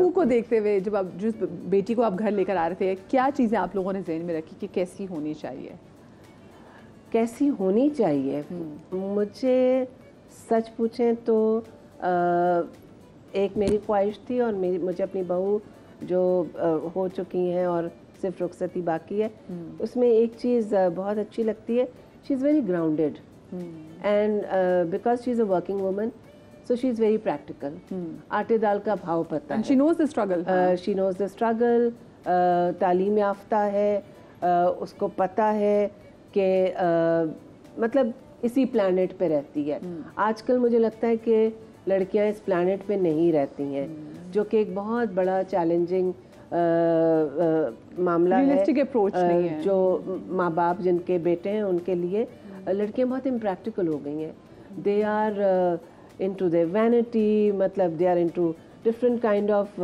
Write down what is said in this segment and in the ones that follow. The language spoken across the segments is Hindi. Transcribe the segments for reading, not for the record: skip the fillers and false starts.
बहू को देखते हुए जब आप जिस बेटी को आप घर लेकर आ रहे थे, क्या चीज़ें आप लोगों ने ज़हन में रखी कि कैसी होनी चाहिए? कैसी होनी चाहिए? मुझे सच पूछें तो एक मेरी ख्वाहिश थी और मुझे अपनी बहू जो हो चुकी हैं और सिर्फ रुखसती बाकी है, उसमें एक चीज़ बहुत अच्छी लगती है, she is very grounded and because she is a working woman, so she is very practical. आटे दाल का भाव पता है. She knows the struggle. She knows the struggle. तालीम याफ्ता है, उसको पता है कि मतलब इसी प्लैनेट पे रहती है. आजकल मुझे लगता है कि लड़कियां इस प्लैनेट पे नहीं रहती हैं, जो कि एक बहुत बड़ा चैलेंजिंग मामला है. Realistic approach नहीं है. जो माँ बाप जिनके बेटे हैं उनके लिए लड़कियां बहुत इम्प्रैक्टिकल हो गई हैं. They are into their vanity, मतलब they are into different kind of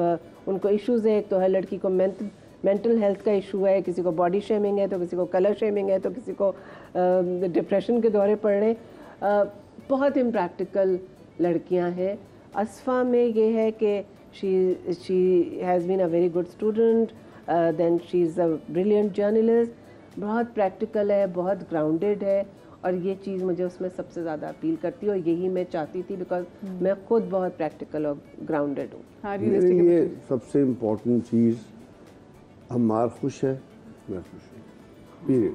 उनको issues है. एक तो है लड़की को मेंटल हेल्थ का इशू है, किसी को बॉडी शेमिंग है, तो किसी को कलर शेमिंग है, तो किसी को डिप्रेशन के दौरे पड़ रहे. बहुत इम्प्रैक्टिकल लड़कियां हैं. असफ़ा में ये है कि she has been a very good student, then she is a brilliant journalist, बहुत प्रैक्टिकल है, बहुत ग्राउंडेड है, और ये चीज़ मुझे उसमें सबसे ज़्यादा अपील करती है और यही मैं चाहती थी, बिकॉज मैं खुद बहुत प्रैक्टिकल और ग्राउंडेड हूँ. ये सबसे इम्पोर्टेंट चीज़, हमारा खुश है, मैं खुश हूँ, पीरियड.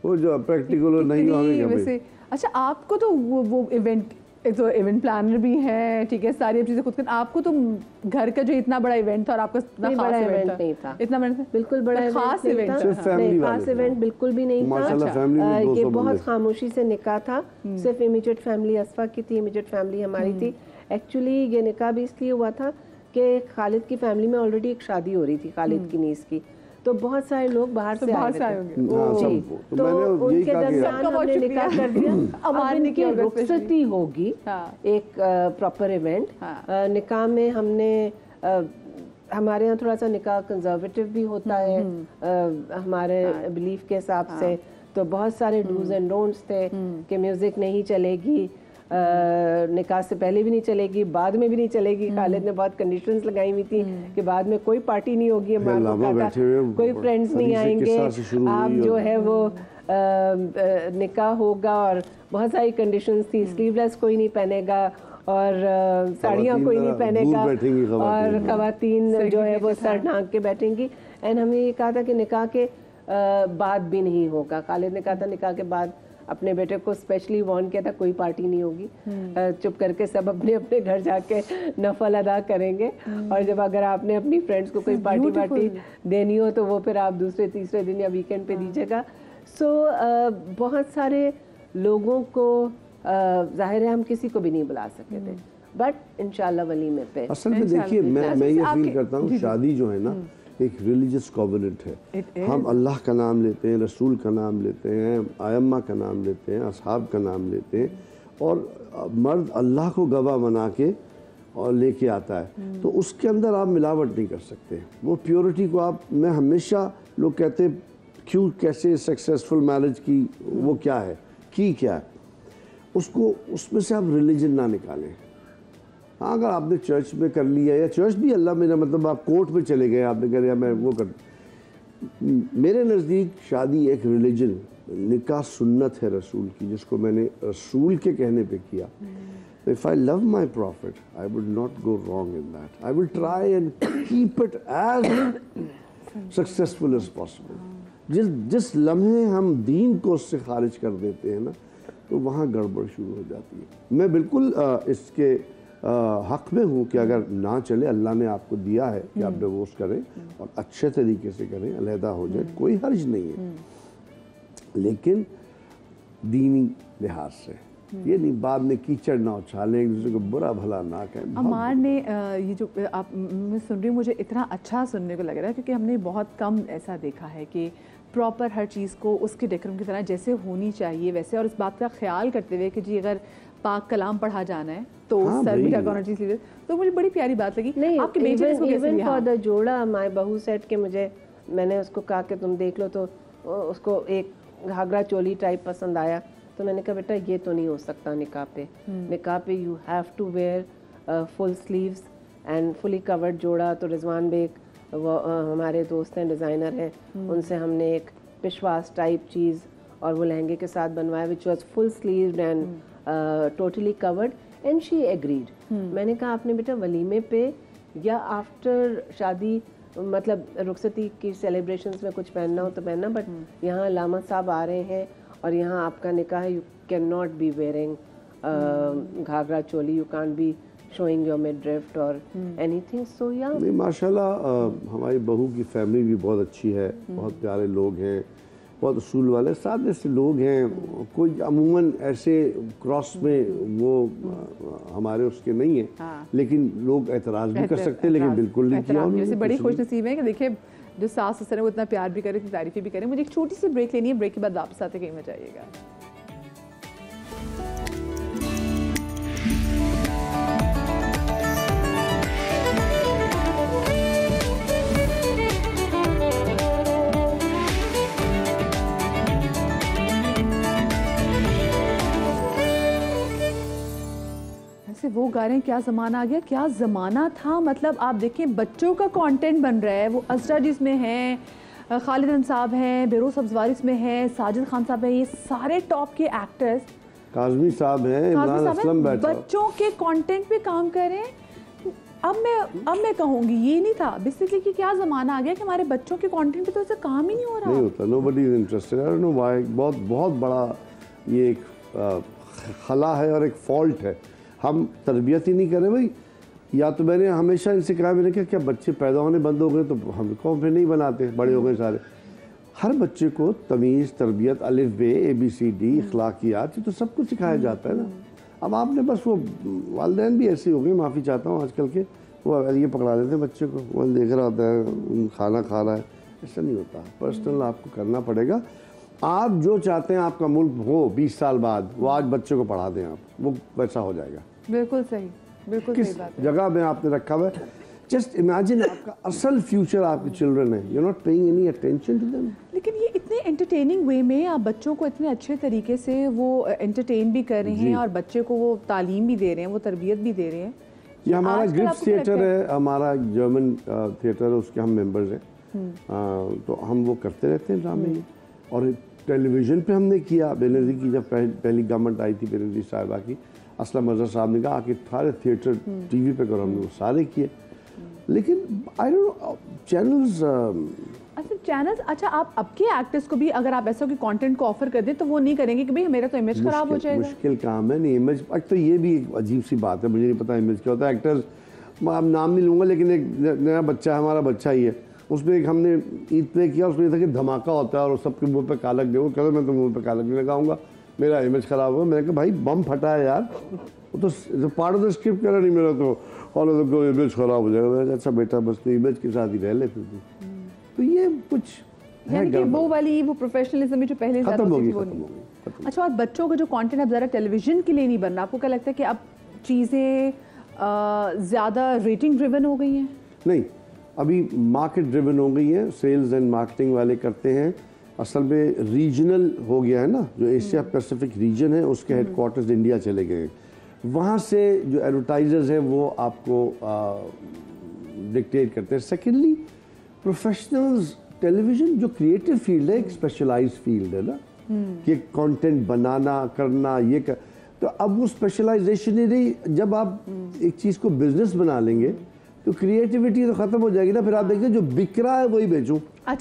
वो जो प्रैक्टिकल नहीं हो हमें वैसे. अच्छा, आपको तो वो इवेंट, एक तो इवेंट प्लानर भी है, ठीक है, सारी चीज़ें खुद कर. आपको तो घर का जो इतना बड़ा इवेंट था और आपका इतना बड़ा इवेंट नहीं था, इतना बड़ा बिल्कुल बड़ा खास इवेंट नहीं, खास इवेंट बिल्कुल भी नहीं था. ये बहुत खामोशी से निकाह था, सिर्फ इमीडिएट फैमिली असफ़ा की थी, इमीडिएट फैमिली हमारी थी. एक्चुअली ये निकाह भी इसलिए हुआ था कि खालिद की फैमिली में ऑलरेडी एक शादी हो रही थी खालिद की नीस की, तो बहुत सारे लोग बाहर से आए होंगे. तो उनके दरमियान हमने निकाह कर दिया. अब इनकी रुखसती होगी, एक प्रॉपर इवेंट. निकाह में हमने हमारे यहाँ थोड़ा सा निकाह कंजर्वेटिव भी होता है हमारे बिलीफ के हिसाब से, तो बहुत सारे डूज एंड डोंट्स थे कि म्यूजिक नहीं चलेगी, निकाह से पहले भी नहीं चलेगी, बाद में भी नहीं चलेगी. खालिद ने बहुत कंडीशंस लगाई हुई थी कि बाद में कोई पार्टी नहीं होगी, कोई फ्रेंड्स नहीं आएंगे, आप जो है वो निकाह होगा, और बहुत सारी कंडीशंस थी. स्लीवलेस कोई नहीं पहनेगा और साड़ियाँ कोई नहीं पहनेगा, और ख़वातीन जो है वो सर ढांक के बैठेंगी. एंड हमने ये कहा था कि निकाह के बाद भी नहीं होगा. खालिद ने कहा था निकाह के बाद अपने बेटे को स्पेशली वार्न किया था, कोई पार्टी नहीं होगी, चुप करके सब अपने अपने घर जाके नफल अदा करेंगे, और जब अगर आपने अपनी फ्रेंड्स को कोई पार्टी देनी हो तो वो फिर आप दूसरे तीसरे दिन या वीकेंड पे दीजिएगा. सो बहुत सारे लोगों को जाहिर है हम किसी को भी नहीं बुला सके थे, बट इंशाल्लाह वलीमे पे. असल में देखिए, मैं ये फील करता हूँ, शादी जो है ना एक रिलीजियस कॉवेनेंट है. हम अल्लाह का नाम लेते हैं, रसूल का नाम लेते हैं, आयम्मा का नाम लेते हैं, असहाब का नाम लेते हैं, और मर्द अल्लाह को गवाह बना के और लेके आता है. तो उसके अंदर आप मिलावट नहीं कर सकते. वो प्योरिटी को आप, मैं हमेशा, लोग कहते हैं क्यों, कैसे सक्सेसफुल मैरिज की वो क्या है, की क्या है, उसको उसमें से आप रिलीजन ना निकालें. हाँ, अगर आपने चर्च में कर लिया, या चर्च भी अल्लाह, मेरा मतलब आप कोर्ट में चले गए, आपने कह दिया मैं वो कर, मेरे नज़दीक शादी एक रिलीजन, निकाह सुन्नत है रसूल की, जिसको मैंने रसूल के कहने पे किया. If I love my profit I would not go wrong in that. I will try and keep it as successful as possible. जिस लम्हे हम दीन को उससे खारिज कर देते हैं ना, तो वहाँ गड़बड़ शुरू हो जाती है. मैं बिल्कुल इसके हक में हूँ कि अगर ना चले, अल्लाह ने आपको दिया है कि आप डिवोर्स करें और अच्छे तरीके से करें, अलहदा हो जाए, कोई हर्ज नहीं है, लेकिन दीनी लिहाज से. ये नहीं बाद में कीचड़ ना उछालें, एक दूसरे को बुरा भला ना कहें. अमार ने ये जो आप मैं सुन रही हूँ, मुझे इतना अच्छा सुनने को लग रहा है, क्योंकि हमने बहुत कम ऐसा देखा है कि प्रॉपर हर चीज़ को उसके डेकोरम की तरह जैसे होनी चाहिए वैसे, और इस बात का ख्याल करते हुए कि जी अगर पाक कलाम पढ़ा जाना है तो सर भी ढका होना चाहिए. तो मुझे बड़ी प्यारी बात लगी. नहीं, आपके बेटे ने इसको कैसे लिया? फॉर द जोड़ा माय बहू सेट के मैंने उसको कहा कि तुम देख लो, तो उसको एक घाघरा चोली टाइप पसंद आया, तो मैंने कहा बेटा ये तो नहीं हो सकता निकाह पे. निकाह पे you have to wear full sleeves, and fully covered जोड़ा। तो रिजवान बेग वो हमारे दोस्त हैं, डिज़ाइनर हैं, उनसे हमने एक पिशवास टाइप चीज़ और वो लहंगे के साथ बनवाया, which was full sleeved and totally covered, and she agreed. मैंने कहा आपने बेटा वलीमे पे या आफ्टर शादी, मतलब रुखसती की सेलिब्रेशंस में कुछ पहनना हो तो पहनना, बट यहाँ लामा साहब आ रहे हैं और यहाँ आपका निकाह है, you can not be wearing ghagra choli, you can't be showing your midriff or anything. सो या नहीं, माशाल्लाह हमारी बहू की फैमिली भी बहुत अच्छी है, बहुत प्यारे लोग हैं, बहुत उसूल वाले सादे से लोग हैं। कोई अमूमन ऐसे क्रॉस में वो हमारे उसके नहीं है। हाँ। लेकिन लोग एतराज़ भी कर सकते हैं, लेकिन बिल्कुल नहीं किया उन्होंने। बड़ी खुश नसीब है कि देखिए जो सास ससुर है वो इतना प्यार भी करे, तारीफें भी करें। मुझे एक छोटी सी ब्रेक लेनी है, ब्रेक के बाद वापस आते कहीं मत जाइएगा। वो गा रहे हैं क्या ज़माना आ गया, क्या ज़माना था। मतलब आप देखें बच्चों का कंटेंट बन रहा है, वो असरा जिसमें हैं, खालिद साहब हैं, बेरोज सब्जवारी इसमें हैं, साजिद खान साहब हैं, ये सारे टॉप के एक्टर्स, काज़मी साहब हैं, इमरान असलम बैठा, बच्चों के कंटेंट पे काम कर रहे हैं। अब मैं कहूँगी ये नहीं था बेसिकली कि क्या ज़माना आ गया कि हमारे बच्चों के कंटेंट पे तो ऐसा काम ही नहीं हो रहा, नहीं होता। Nobody is interested. I don't know why. बहुत बड़ा ये एक खला है और एक फॉल्ट है। हम तरबियत ही नहीं करें भाई। या तो मैंने हमेशा इनसे कहा, मैंने कहा क्या बच्चे पैदा होने बंद हो गए तो हमको फिर नहीं बनाते, बड़े हो गए सारे। हर बच्चे को तमीज़, तरबियत, अलिफ बे ABCD, अखलाकियात, तो सब कुछ सिखाया जाता है ना। अब आपने बस वो वालिदैन भी ऐसे हो गए, माफ़ी चाहता हूँ आजकल के, वो ये पकड़ा देते हैं बच्चे को, वो देख रहा होता है खाना खा रहा है। ऐसा नहीं होता, पर्सनल आपको करना पड़ेगा। आप जो चाहते हैं आपका मुल्क हो 20 साल बाद, वो आज बच्चे को पढ़ा दें आप, वो वैसा हो जाएगा। बिल्कुल सही, बिल्कुल किस सही बात है। जगह में आपने रखा हुआ है। जस्ट इमेजिन आपका असल फ्यूचर आपके चिल्ड्रन है, you not paying any attention to them. लेकिन ये इतने एंटरटेनिंग वे में आप बच्चों को इतने अच्छे तरीके से वो एंटरटेन भी कर रहे हैं और बच्चे को वो तालीम भी दे रहे हैं, वो तरबियत भी दे रहे हैं। ये हमारा ग्रिप्स थिएटर है, हमारा जर्मन थिएटर है, उसके हम मेंबर्स हैं। तो हम वो करते रहते हैं ड्रामे। और टेलीविज़न पे हमने किया, बेनज़ीर की जब पहली गवर्नमेंट आई थी बेनज़ीर साहिबा की, असलम अज़हर साहब ने कहा कि सारे थिएटर टीवी पे करो, हमने वो सारे किए। लेकिन आई डोंट नो चैनल्स, अच्छा चैनल्स, अच्छा आप अब के एक्टर्स को भी अगर आप ऐसा कि कंटेंट को ऑफर कर दें तो वो नहीं करेंगे कि भाई मेरा तो इमेज खराब हो जाएगा। मुश्किल काम है। नहीं इमेज, तो ये भी एक अजीब सी बात है, मुझे नहीं पता इमेज क्या होता है। एक्टर्स, मैं अब नाम नहीं लूँगा, लेकिन एक नया बच्चा है, हमारा बच्चा ही है, उसमें एक हमने ईद प्ले किया, उसमें था कि धमाका होता है और सबके मुंह पे कालक दे, वो कहते मैं तो मुंह पे कालक नहीं लगाऊंगा, मेरा इमेज खराब होगा। मैंने कहा भाई बम फटा है यार, वो तो पार्ट ऑफ द स्क्रिप्ट करा नहीं मेरा, तो और तो इमेज खराब हो जाएगा। मैंने कहा अच्छा बेटा बस तो इमेज के साथ ही रह ले फिर। तो ये कुछ यानी कि वो वाली वो प्रोफेशनलिज्म जो पहले खत्म हो गई। अच्छा, और बच्चों का जो कंटेंट अब ज़रा टेलीविजन के लिए नहीं बन रहा, आपको क्या लगता है कि अब चीज़ें ज़्यादा रेटिंग ड्रिवन हो गई हैं? नहीं, अभी मार्केट ड्रिवन हो गई है, सेल्स एंड मार्केटिंग वाले करते हैं। असल में रीजनल हो गया है ना, जो एशिया पैसिफिक रीजन है उसके हेडक्वार्टर्स इंडिया चले गए, वहाँ से जो एडवर्टाइजर्स हैं वो आपको डिक्टेट करते हैं। सेकेंडली प्रोफेशनल्स, टेलीविज़न जो क्रिएटिव फील्ड है, एक स्पेशलाइज्ड फील्ड है ना, कि कंटेंट बनाना करना ये कर, तो अब वो स्पेशलाइजेशन ही नहीं। जब आप एक चीज़ को बिजनेस बना लेंगे तो क्रिएटिविटी तो ख़त्म हो जाएगी ना, फिर आप देखिए जो बिक रहा है वही बेचूं।